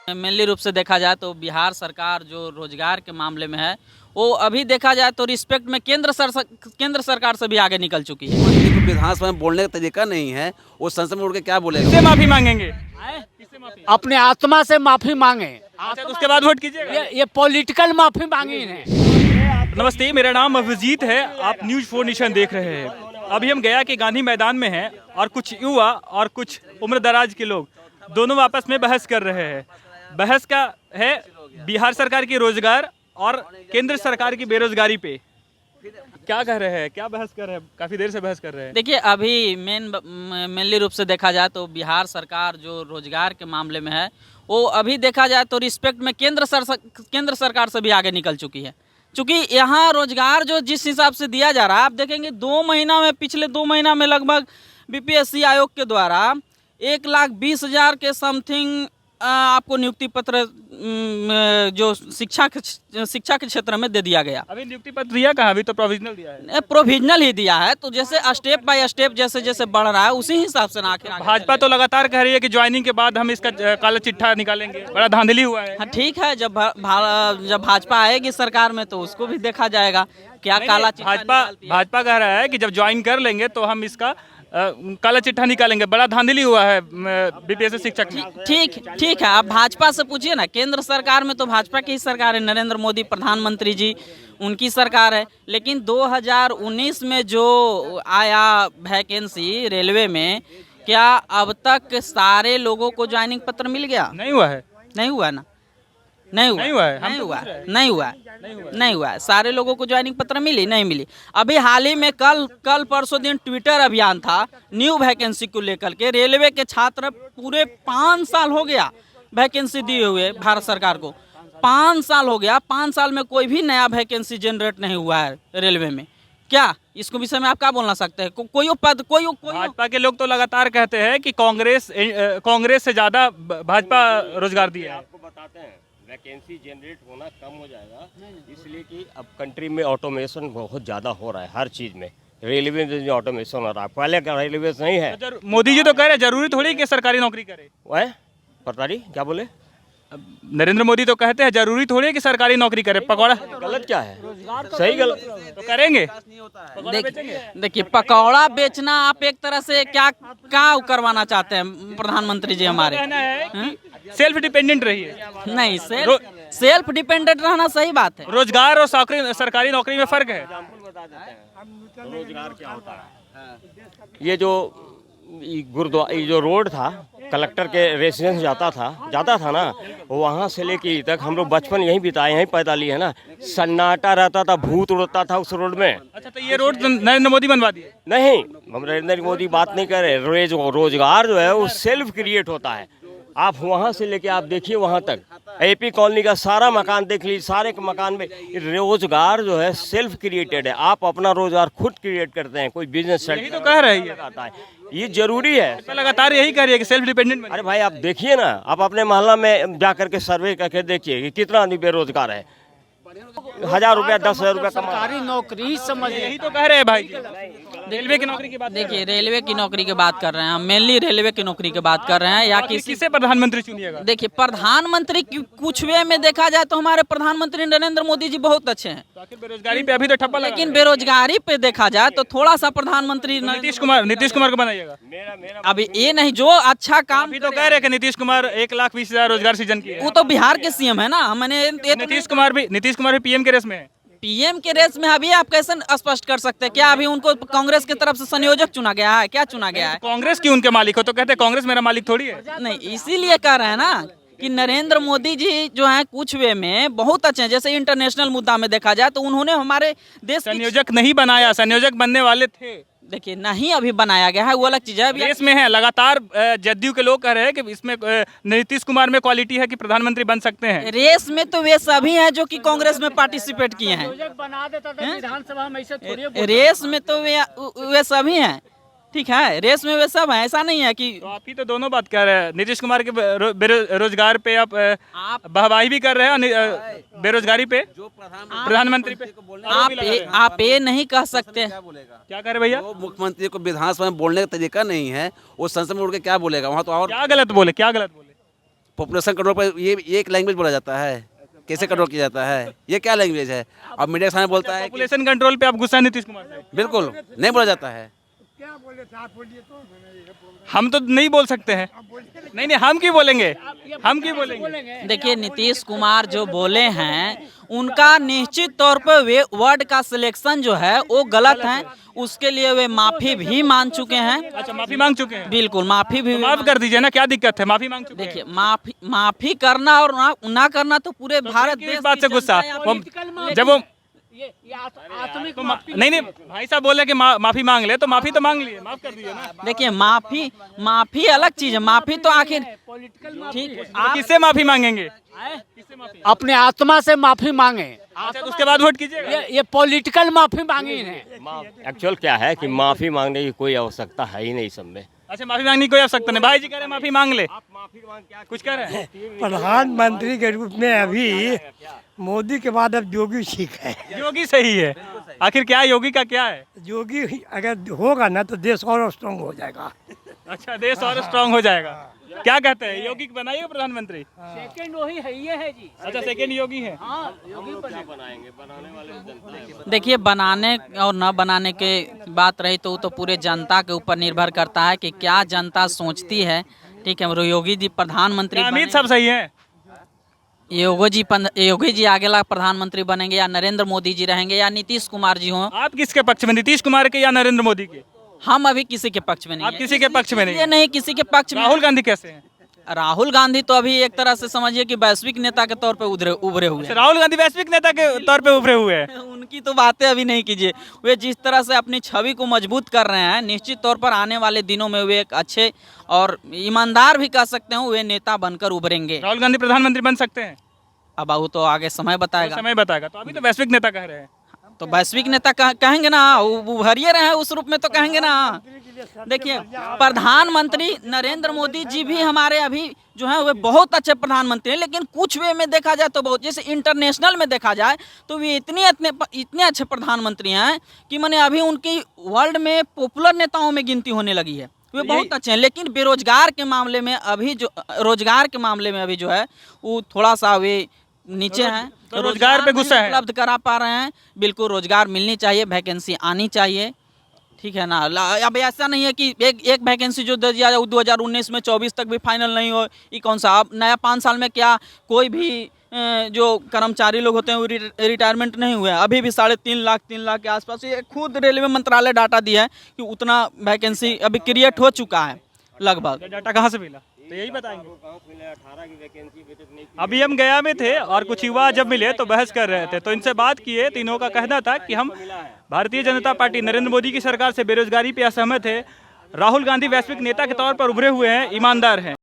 Mainly रूप से देखा जाए तो बिहार सरकार जो रोजगार के मामले में है वो अभी देखा जाए तो रिस्पेक्ट में केंद्र सरकार से भी आगे निकल चुकी है। मंत्री को विधानसभा में बोलने का तरीका नहीं है, वो संसद में उठ के क्या बोलेगा? किससे माफी मांगेंगे? अपने आत्मा से माफी मांगे। अच्छा, तो उसके बाद वोट कीजिएगा। ये पॉलिटिकल माफी मांगी है। नमस्ते, मेरा नाम अभिजीत है। आप न्यूज 4 नेशन देख रहे हैं। अभी हम गया के गांधी मैदान में हैं और कुछ युवा और कुछ उम्रदराज के लोग दोनों आपस में बहस कर रहे हैं। बहस का है बिहार सरकार की रोजगार और केंद्र सरकार की बेरोजगारी पे। क्या कह रहे हैं, क्या बहस कर रहे हैं? काफी देर से बहस कर रहे हैं। देखिए, अभी मेनली रूप से देखा जाए तो बिहार सरकार जो रोजगार के मामले में है वो अभी देखा जाए तो रिस्पेक्ट में केंद्र सरकार से भी आगे निकल चुकी है। चूँकि यहाँ रोजगार जो जिस हिसाब से दिया जा रहा है, आप देखेंगे 2 महीना में, पिछले 2 महीना में लगभग बीपीएससी आयोग के द्वारा 1,20,000 के समथिंग आपको नियुक्ति पत्र जो शिक्षा के क्षेत्र में दे दिया गया। अभी नियुक्ति पत्र दिया कहाँ? अभी तो प्रोविजनल दिया है। प्रोविजनल ही दिया है, तो जैसे स्टेप बाय स्टेप जैसे जैसे बढ़ रहा है उसी हिसाब से ना आखिर भाजपा तो लगातार कह रही है कि ज्वाइनिंग के बाद हम इसका काला चिट्ठा निकालेंगे। बड़ा धांधली हुआ है। हाँ, ठीक है, जब भाजपा आएगी सरकार में तो उसको भी देखा जाएगा क्या काला चिट्ठा निकालती है। भाजपा कह रहा है कि जब ज्वाइन कर लेंगे तो हम इसका काला चिट्ठा निकालेंगे। बड़ा धांधली हुआ है बीपीएससी शिक्षक में। ठीक है, आप भाजपा से पूछिए ना। केंद्र सरकार में तो भाजपा की ही सरकार है, नरेंद्र मोदी प्रधानमंत्री जी उनकी सरकार है। लेकिन 2019 में जो आया वैकेंसी रेलवे में, क्या अब तक सारे लोगों को ज्वाइनिंग पत्र मिल गया? नहीं हुआ है। नहीं हुआ ना, नहीं हुआ है। सारे लोगों को ज्वाइनिंग पत्र नहीं मिली। अभी हाल ही में कल परसों दिन ट्विटर अभियान था न्यू वैकेंसी को लेकर के। रेलवे के छात्र पूरे 5 साल हो गया वैकेंसी दिए हुए भारत सरकार को। 5 साल हो गया, 5 साल में कोई भी नया वैकेंसी जनरेट नहीं हुआ है रेलवे में। क्या इसको विषय में आप क्या बोलना सकते हैं? कोई पद कोई भाजपा के लोग तो लगातार कहते हैं कि कांग्रेस से ज्यादा भाजपा रोजगार दिया है। आपको बताते हैं वैकेंसी जनरेट होना कम हो जाएगा, इसलिए कि अब कंट्री में ऑटोमेशन बहुत ज़्यादा हो रहा है। हर चीज़ में, रेलवे में जो ऑटोमेशन हो रहा है, पहले का रेलवे नहीं है। मोदी जी तो कह रहे जरूरी थोड़ी कि सरकारी नौकरी करे। वह पता नहीं क्या बोले। नरेंद्र मोदी तो कहते हैं जरूरी थोड़ी है कि सरकारी नौकरी करे। पकौड़ा गलत क्या है? सही गलत तो करेंगे। देखिए, पकौड़ा बेचना आप एक तरह से क्या करवाना चाहते हैं प्रधानमंत्री जी हमारे? सेल्फ डिपेंडेंट रहिए। नहीं, सेल्फ डिपेंडेंट रहना सही बात है। रोजगार और सरकारी नौकरी में फर्क है। रोजगार क्या होता है? ये जो रोड था, कलेक्टर के रेसिडेंस जाता था ना, वहाँ से लेके तक हम लोग बचपन यहीं बिताए, यहीं पैदा लिए है ना। सन्नाटा रहता था, भूत उड़ता था उस रोड में। अच्छा, तो ये रोड नरेंद्र मोदी बनवा दिए? नहीं, हम नरेंद्र मोदी बात नहीं कर रहे। रोजगार जो है वो सेल्फ क्रिएट होता है। आप वहाँ से लेके आप देखिए वहाँ तक, एपी कॉलोनी का सारा मकान देख लीजिए। सारे के मकान में रोजगार जो है सेल्फ क्रिएटेड है। आप अपना रोजगार खुद क्रिएट करते हैं। कोई बिजनेस यही तो कह रही है। आता है, ये जरूरी है। तो लगातार यही कह रही है कि सेल्फ डिपेंडेंट। अरे भाई, आप देखिए ना, आप अपने मोहल्ला में जा करके सर्वे करके देखिए कि कितना आदमी बेरोजगार है। 1,000 रुपया 10,000 रुपया सरकारी नौकरी समझ। यही तो कह रहे हैं भाई जी। रेलवे की नौकरी की बात। देखिए, रेलवे की नौकरी की बात कर रहे हैं हम, मेनली रेलवे की नौकरी की बात कर रहे हैं। या किसे प्रधानमंत्री चुनिएगा? देखिए, प्रधानमंत्री कुछ वे में देखा जाए तो हमारे प्रधानमंत्री नरेंद्र मोदी जी बहुत अच्छे हैं। तो आखिर बेरोजगारी पे अभी तो ठप्पा लगा। लेकिन बेरोजगारी पे देखा जाए तो थोड़ा सा प्रधानमंत्री नीतीश कुमार को बनाइएगा। अभी ये नहीं, जो अच्छा काम अभी तो कह रहे हैं कि नीतीश कुमार 1,20,000 रोजगार सृजन किए। वो तो बिहार के सीएम है ना। मैंने नीतीश कुमार भी पीएम के रेस में है। पीएम के रेस में अभी आप कैसे स्पष्ट कर सकते हैं? क्या अभी उनको कांग्रेस की तरफ से संयोजक चुना गया है? क्या चुना गया है? कांग्रेस की उनके मालिक हो तो कहते हैं कांग्रेस मेरा मालिक थोड़ी है। नहीं, इसीलिए कह रहे हैं ना कि नरेंद्र मोदी जी जो है कुछ वे में बहुत अच्छे हैं। जैसे इंटरनेशनल मुद्दा में देखा जाए तो उन्होंने हमारे देश संयोजक नहीं बनाया, संयोजक बनने वाले थे। देखिए, नहीं अभी बनाया गया है, वो अलग चीज है। अभी रेस में है लगातार। जदयू के लोग कह रहे हैं कि इसमें नीतीश कुमार में क्वालिटी है कि प्रधानमंत्री बन सकते हैं। रेस में तो वे सभी हैं जो कि कांग्रेस में पार्टिसिपेट किए हैं। बना देता था विधानसभा में, ऐसे थोड़ी। रेस में तो वे सभी हैं। ठीक है, रेस में वे सब हैं। ऐसा नहीं है कि तो आप ही तो दोनों बात कर रहे हैं। नीतीश कुमार के बेरोजगार पे आप वाहवाही भी कर रहे हैं और बेरोजगारी पे प्रधानमंत्री पे आप ये नहीं कह सकते। क्या कह रहे भैया? मुख्यमंत्री को विधानसभा में बोलने का तरीका नहीं है, वो संसद में उठ के क्या बोलेगा? वहाँ तो और क्या गलत बोले? पॉपुलेशन कंट्रोल पर ये एक लैंग्वेज बोला जाता है, कैसे कंट्रोल किया जाता है, ये क्या लैंग्वेज है? अब मीडिया के सामने बोलता है कि पॉपुलेशन कंट्रोल पे आप गुस्सा नीतीश कुमार से? बिल्कुल नहीं बोला जाता है। हम तो नहीं बोल सकते हैं। नहीं, हम क्यों बोलेंगे? हम क्यों बोलेंगे? देखिए, नीतीश कुमार जो बोले हैं उनका निश्चित तौर पर वे वर्ड का सिलेक्शन जो है वो गलत है, उसके लिए वे माफी भी मांग चुके हैं। अच्छा, माफी मांग चुके हैं? बिल्कुल, माफी भी माफ कर दीजिए ना, क्या दिक्कत है? माफी मांग चुके हैं। देखिए, माफी करना और ना करना तो पूरे भारत किस देश बात से की गुस्सा? जनता या वो political जब वो ये आत्मिक तो नहीं, भाई साहब बोले कि माफी मांग ले, तो माफी तो मांग लिए, माफ कर दीजिए ना। देखिए, माफी अलग चीज है। माफी तो आखिर ठीक तो किससे माफी मांगेंगे? अपने आत्मा से माफी मांगे। अच्छा, तो उसके बाद वोट कीजिएगा। ये पॉलिटिकल माफी मांगी है। एक्चुअल क्या है कि माफ़ी मांगने की कोई आवश्यकता है ही नहीं सब में। अच्छा, माफी मांगने की कोई आवश्यकता नहीं। भाई जी कह रहे हैं माफी मांग ले, कुछ कह रहे हैं? प्रधानमंत्री के रूप में अभी मोदी के बाद अब योगी ठीक है। योगी सही है। आखिर क्या है, योगी का क्या है? योगी अगर होगा ना तो देश और स्ट्रांग हो जाएगा। अच्छा, देश और स्ट्रांग हो जाएगा। क्या कहते हैं, योगी बनाइए प्रधानमंत्री? सेकंड वही है, ये है जी। अच्छा, सेकेंड योगी है। देखिए, बनाने और न बनाने के बात रही तो वो तो पूरे जनता के ऊपर निर्भर करता है कि क्या जनता सोचती है। ठीक है, योगी जी प्रधानमंत्री अमित सब सही है? योगी जी अगला प्रधानमंत्री बनेंगे या नरेंद्र मोदी जी रहेंगे या नीतीश कुमार जी हों? आप किसके पक्ष में, नीतीश कुमार के या नरेंद्र मोदी के? हम अभी किसी के पक्ष में नहीं आप है। किसी के पक्ष में नहीं? ये नहीं किसी के पक्ष में। राहुल गांधी कैसे हैं? राहुल गांधी तो अभी एक तरह से समझिए कि वैश्विक नेता के तौर पे उभरे हुए अच्छा, राहुल गांधी वैश्विक नेता के तौर पे उभरे हुए हैं। हैं। उनकी तो बातें अभी नहीं कीजिए। वे जिस तरह से अपनी छवि को मजबूत कर रहे हैं, निश्चित तौर पर आने वाले दिनों में वे एक अच्छे और ईमानदार भी कह सकते हैं, वे नेता बनकर उभरेंगे। राहुल गांधी प्रधानमंत्री बन सकते हैं? अब वो तो आगे समय बताएगा। समय बताएगा। तो अभी तो वैश्विक नेता कह रहे हैं। तो वैश्विक नेता कहेंगे ना, उभरिए रहे हैं उस रूप में तो कहेंगे ना। देखिए, प्रधानमंत्री नरेंद्र मोदी जी भी हमारे अभी जो है वे बहुत अच्छे प्रधानमंत्री हैं, लेकिन कुछ वे में देखा जाए तो बहुत, जैसे इंटरनेशनल में देखा जाए तो वे इतने अच्छे प्रधानमंत्री हैं कि मैंने अभी उनकी वर्ल्ड में पॉपुलर नेताओं में गिनती होने लगी है। वे बहुत अच्छे हैं, लेकिन बेरोजगार के मामले में अभी जो है वो थोड़ा सा वे नीचे हैं। तो रोजगार पे गुस्सा है? उपलब्ध करा पा रहे हैं। बिल्कुल, रोजगार मिलनी चाहिए, वैकेंसी आनी चाहिए। ठीक है ना। अब ऐसा नहीं है कि एक वैकेंसी जो दे दिया 2019 में 24 तक भी फाइनल नहीं हो, ये कौन सा अब नया 5 साल में क्या कोई भी जो कर्मचारी लोग होते हैं वो रिटायरमेंट नहीं हुए? अभी भी 3.5 लाख के आसपास, ये खुद रेलवे मंत्रालय डाटा दिया है कि उतना वैकेंसी अभी क्रिएट हो चुका है लगभग। डाटा कहाँ से मिला? तो यही बताएंगे। अभी हम गया में थे और कुछ युवा जब मिले तो बहस कर रहे थे, तो इनसे बात किए। तीनों का कहना था कि हम भारतीय जनता पार्टी नरेंद्र मोदी की सरकार से बेरोजगारी पे असहमत है। राहुल गांधी वैश्विक नेता के तौर पर उभरे हुए हैं, ईमानदार हैं।